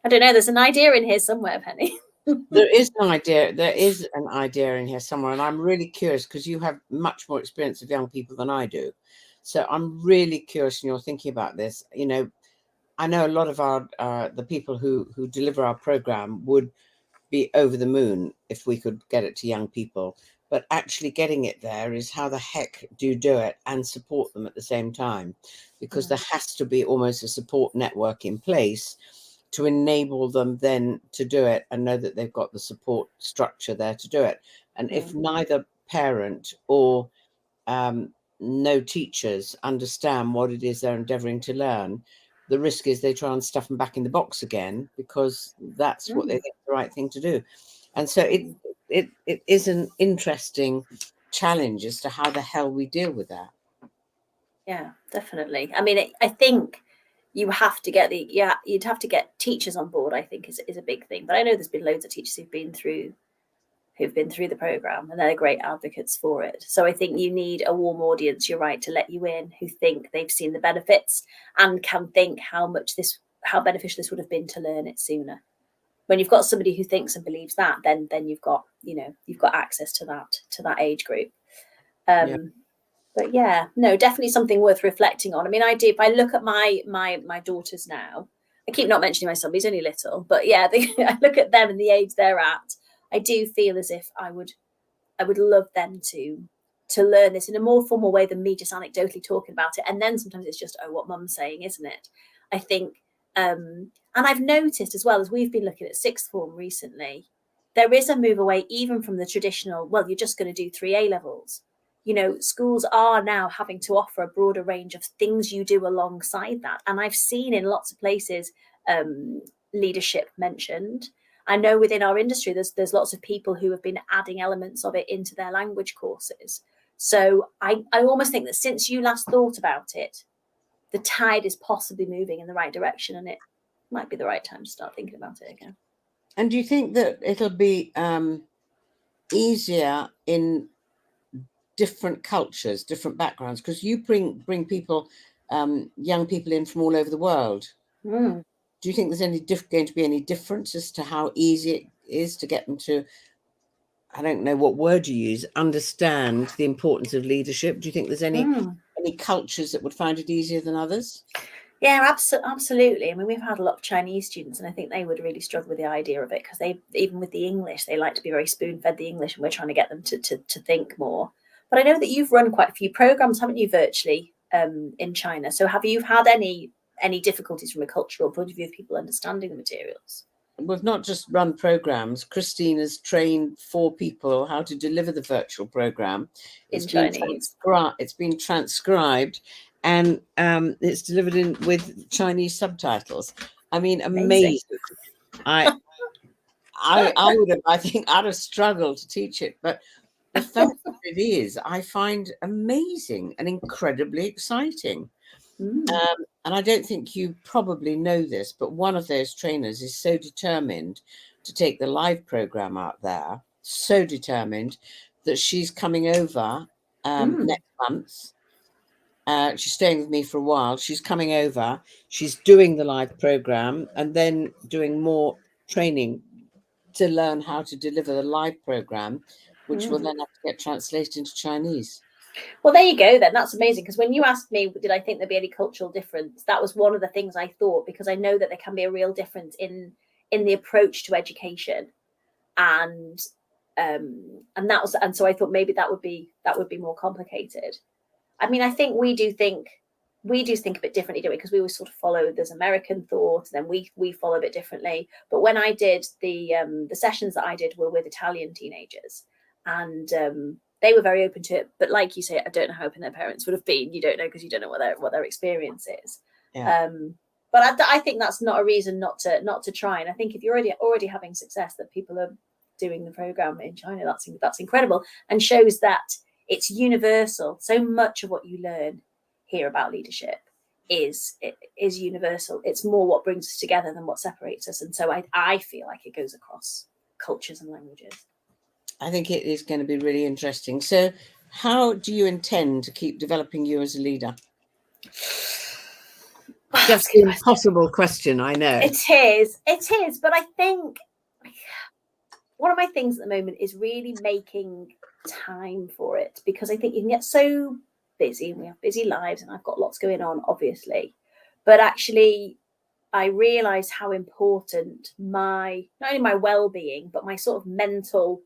I don't know. There's an idea in here somewhere, Penny. There is an idea. There is an idea in here somewhere, and I'm really curious because you have much more experience of young people than I do. So I'm really curious, and you're thinking about this. You know, I know a lot of the people who deliver our program would be over the moon if we could get it to young people. But actually getting it there is how the heck do you do it and support them at the same time, because there has to be almost a support network in place to enable them then to do it and know that they've got the support structure there to do it. And if neither parent or no teachers understand what it is they're endeavoring to learn, the risk is they try and stuff them back in the box again, because that's what they think the right thing to do. And so it is an interesting challenge as to how the hell we deal with that. Yeah, definitely. I mean, I think you have to get you'd have to get teachers on board, I think is a big thing. But I know there's been loads of teachers who've been through the program, and they're great advocates for it. So I think you need a warm audience, you're right, to let you in, who think they've seen the benefits and can think how beneficial this would have been to learn it sooner. When you've got somebody who thinks and believes that, then you've got access to that age group. Yeah. But yeah, no, definitely something worth reflecting on. I mean, if I look at my daughters now, I keep not mentioning my son, he's only little, but yeah, I look at them and the age they're at, I do feel as if I would love them to learn this in a more formal way than me just anecdotally talking about it. And then sometimes it's just, oh, what mum's saying, isn't it? I think, and I've noticed as well, as we've been looking at sixth form recently, there is a move away even from the traditional, well, you're just going to do 3 A levels. You know, schools are now having to offer a broader range of things you do alongside that. And I've seen in lots of places leadership mentioned. I know within our industry, there's lots of people who have been adding elements of it into their language courses. So I almost think that since you last thought about it, the tide is possibly moving in the right direction, and it might be the right time to start thinking about it again. And do you think that it'll be easier in different cultures, different backgrounds? Because you bring people, young people in from all over the world. Mm. Do you think there's going to be any difference as to how easy it is to get them to, I don't know what word you use, understand the importance of leadership? Do you think there's any cultures that would find it easier than others? Yeah, absolutely. I mean, we've had a lot of Chinese students, and I think they would really struggle with the idea of it, because even with the English, they like to be very spoon-fed the English, and we're trying to get them to think more. But I know that you've run quite a few programs, haven't you, virtually in China? So have you had any difficulties from a cultural point of view of people understanding the materials? We've not just run programs. Christine has trained 4 people how to deliver the virtual program. It's been transcribed, and it's delivered with Chinese subtitles. I mean, amazing. I would have, I think I'd have struggled to teach it, but the fact that it is, I find amazing and incredibly exciting. And I don't think you probably know this, but one of those trainers is so determined to take the live program out there, so determined that she's coming over next month. She's staying with me for a while. She's coming over. She's doing the live program and then doing more training to learn how to deliver the live program, which will then have to get translated into Chinese. Well, there you go then. That's amazing, because when you asked me, did I think there'd be any cultural difference, that was one of the things I thought, because I know that there can be a real difference in the approach to education, and so I thought maybe that would be more complicated. I mean, I think we do think a bit differently, don't we? Because we always sort of follow, there's American thought, and then we follow a bit differently. But when I did the sessions that I did were with Italian teenagers, and they were very open to it. But like you say, I don't know how open their parents would have been. You don't know, because you don't know what their experience is. Yeah. But I think that's not a reason not to try. And I think if you're already having success, that people are doing the program in China, that's incredible, and shows that it's universal. So much of what you learn here about leadership is universal. It's more what brings us together than what separates us. And so I feel like it goes across cultures and languages. I think it is going to be really interesting. So how do you intend to keep developing you as a leader? Just an impossible question, I know. It is. But I think one of my things at the moment is really making time for it, because I think you can get so busy, and we have busy lives, and I've got lots going on, obviously. But actually, I realise how important not only my well-being, but my sort of mental,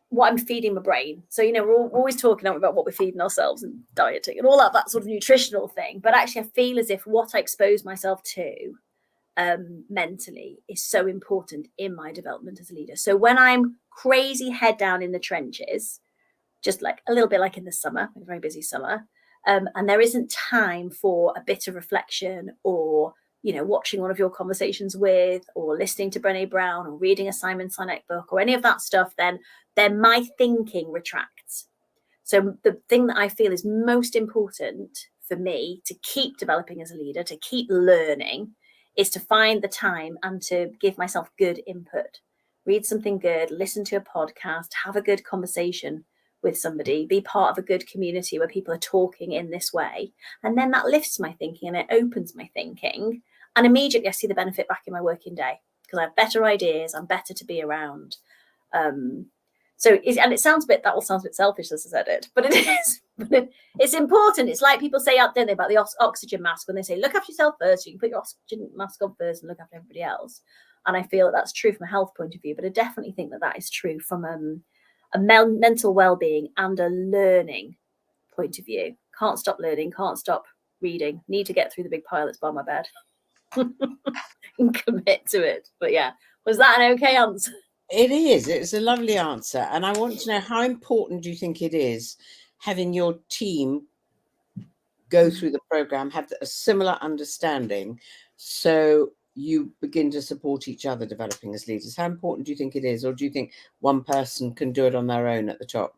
what I'm feeding my brain. So, we're always talking about what we're feeding ourselves and dieting and all that sort of nutritional thing. But actually, I feel as if what I expose myself to mentally is so important in my development as a leader. So when I'm crazy head down in the trenches, just like a little bit like in the summer, a very busy summer, And there isn't time for a bit of reflection or, you know, watching one of your conversations with, or listening to Brené Brown, or reading a Simon Sinek book, or any of that stuff, then my thinking retracts. So the thing that I feel is most important for me to keep developing as a leader, to keep learning, is to find the time and to give myself good input. Read something good, listen to a podcast, have a good conversation with somebody, be part of a good community where people are talking in this way. And then that lifts my thinking and it opens my thinking. And immediately I see the benefit back in my working day because I have better ideas, I'm better to be around. So, and it sounds a bit selfish as I said it, but it is. It's important. It's like people say out there about the oxygen mask when they say, look after yourself first. You can put your oxygen mask on first and look after everybody else. And I feel that that's true from a health point of view, but I definitely think that is true from a mental well-being and a learning point of view. Can't stop learning, can't stop reading. Need to get through the big pile that's by my bed and commit to it. But yeah, was that an okay answer? It is. It's a lovely answer. And I want to know, how important do you think it is having your team go through the program, have a similar understanding, so you begin to support each other developing as leaders? How important do you think it is? Or do you think one person can do it on their own at the top?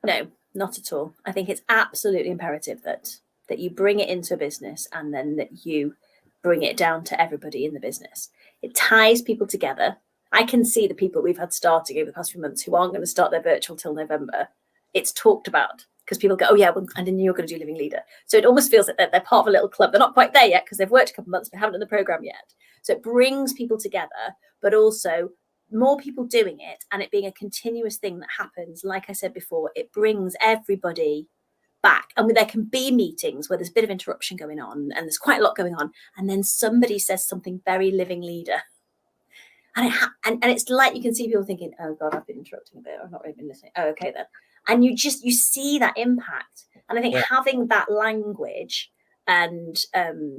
No, not at all. I think it's absolutely imperative that you bring it into a business and then that you bring it down to everybody in the business. It ties people together. I can see the people we've had starting over the past few months who aren't going to start their virtual till November. It's talked about because people go, oh yeah, well, and then you're going to do Living Leader. So it almost feels like they're part of a little club. They're not quite there yet because they've worked a couple of months, but haven't done the program yet. So it brings people together, but also more people doing it and it being a continuous thing that happens. Like I said before, it brings everybody back. And there can be meetings where there's a bit of interruption going on and there's quite a lot going on. And then somebody says something very Living Leader. And it's like you can see people thinking, oh God, I've been interrupting a bit. I've not really been listening. Oh, okay then. And you see that impact. And I think having that language and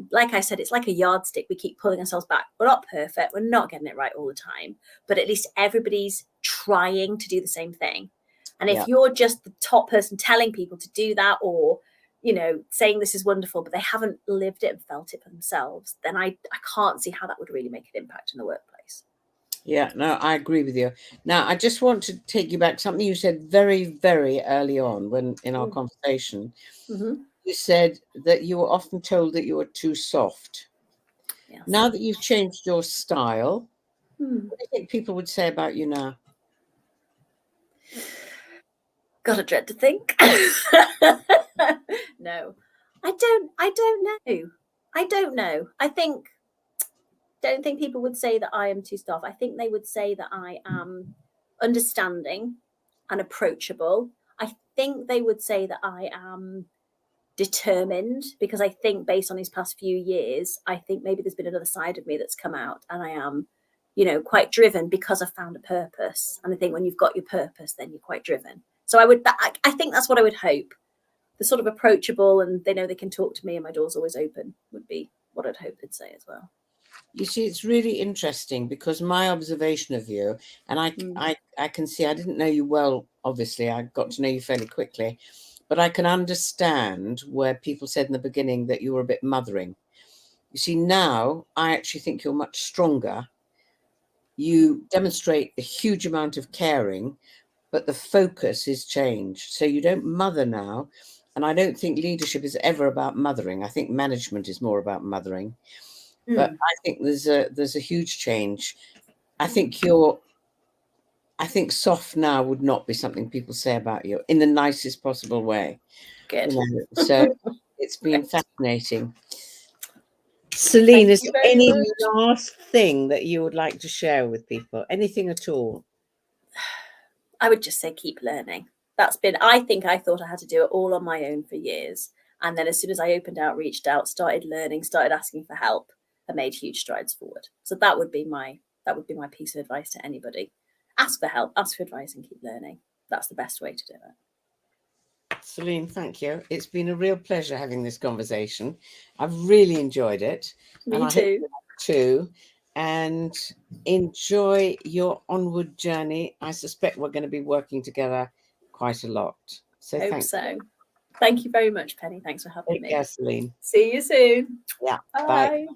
like I said, it's like a yardstick. We keep pulling ourselves back. We're not perfect. We're not getting it right all the time. But at least everybody's trying to do the same thing. And if you're just the top person telling people to do that, or, you know, saying this is wonderful, but they haven't lived it and felt it for themselves, then I can't see how that would really make an impact in the workplace. Yeah, no, I agree with you. Now, I just want to take you back. Something you said very, very early on when in our conversation. Mm-hmm. You said that you were often told that you were too soft. Yes. Now that you've changed your style, what do you think people would say about you now? Got a dread to think. No, I don't know. I don't know. Don't think people would say that I am too soft. I think they would say that I am understanding and approachable. I think they would say that I am determined, because I think based on these past few years, I think maybe there's been another side of me that's come out, and I am, you know, quite driven because I've found a purpose. And I think when you've got your purpose, then you're quite driven. So I think that's what I would hope. The sort of approachable and they know they can talk to me and my door's always open would be what I'd hope they'd say as well. You see, it's really interesting because my observation of you, and I can see, I didn't know you well, obviously, I got to know you fairly quickly, but I can understand where people said in the beginning that you were a bit mothering. You see, now I actually think you're much stronger. You demonstrate a huge amount of caring, but the focus is changed. So you don't mother now. And I don't think leadership is ever about mothering. I think management is more about mothering. But I think there's a huge change. I think soft now would not be something people say about you in the nicest possible way. Good. You know, so it's been fascinating. Céline, is there any last thing that you would like to share with people? Anything at all? I would just say keep learning. I think I thought I had to do it all on my own for years. And then as soon as I opened out, reached out, started learning, started asking for help, I made huge strides forward. So that would be my piece of advice to anybody. Ask for help, ask for advice, and keep learning. That's the best way to do it. Céline, thank you. It's been a real pleasure having this conversation. I've really enjoyed it. Me too. Too. And enjoy your onward journey. I suspect we're going to be working together quite a lot. So Hope thanks. so. Thank you very much, Penny. Thanks for having me. Take care, Céline. See you soon. Yeah. Bye. Bye.